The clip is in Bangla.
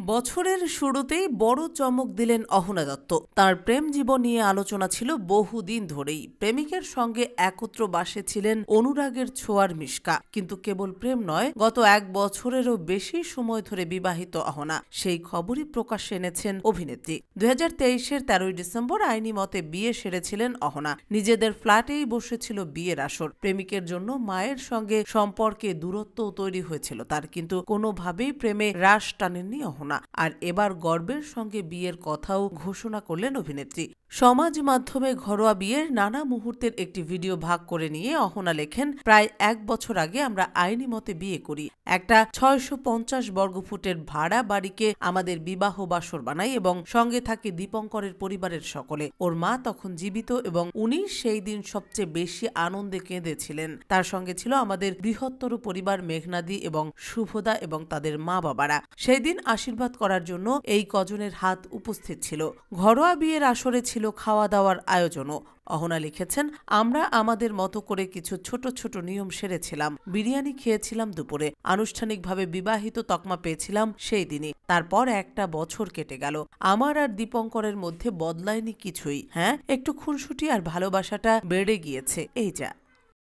বছরের শুরুতেই বড় চমক দিলেন অহনা দত্ত। তার প্রেম জীবন নিয়ে আলোচনা ছিল বহুদিন ধরেই। প্রেমিকের সঙ্গে একত্র বাসে ছিলেন অনুরাগের ছোঁয়ার মিশকা। কিন্তু কেবল প্রেম নয়, গত এক বছরেরও বেশি সময় ধরে বিবাহিত অহনা। সেই খবরই প্রকাশ্যে এনেছেন অভিনেত্রী। 2023-এর 13ই ডিসেম্বর আইনি মতে বিয়ে সেরেছিলেন অহনা। নিজেদের ফ্ল্যাটেই বসেছিল বিয়ের আসর। প্রেমিকের জন্য মায়ের সঙ্গে সম্পর্কে দূরত্বও তৈরি হয়েছিল তার, কিন্তু কোনোভাবেই প্রেমে রাশ টানেননি অহনা। আর এবার গর্বের সঙ্গে বিয়ের কথাও ঘোষণা করলেন অভিনেত্রী। সমাজ মাধ্যমে ঘরোয়া বিয়ের নানা মুহূর্তের একটি ভিডিও ভাগ করে নিয়ে অহনা লেখেন, প্রায় এক বছর আগে আমরা আইনি মতে বিয়ে করি। একটা 650 বর্গফুটের ভাড়া বাড়িকে আমাদের বিবাহ বাসর বানাই এবং সঙ্গে থাকে দীপঙ্করের পরিবারের সকলে। ওর মা তখন জীবিত এবং উনি সেই দিন সবচেয়ে বেশি আনন্দে কেঁদেছিলেন। তার সঙ্গে ছিল আমাদের বৃহত্তর পরিবার মেঘনাদি এবং শুভদা এবং তাদের মা বাবারা। সেই দিন আশীর্বাদ করার জন্য এই কজনের হাত উপস্থিত ছিল। ঘরোয়া বিয়ের আসরে ছিল খাওয়া দাওয়ার আয়োজনও। অহনা লিখেছেন, আমরা আমাদের মতো করে কিছু ছোট ছোট নিয়ম সেরেছিলাম। বিরিয়ানি খেয়েছিলাম দুপুরে। আনুষ্ঠানিকভাবে বিবাহিত তকমা পেয়েছিলাম সেই দিনই। তারপর একটা বছর কেটে গেল। আমার আর দীপঙ্করের মধ্যে বদলায়নি কিছুই। হ্যাঁ, একটু খুনসুটি আর ভালোবাসাটা বেড়ে গিয়েছে, এই যা।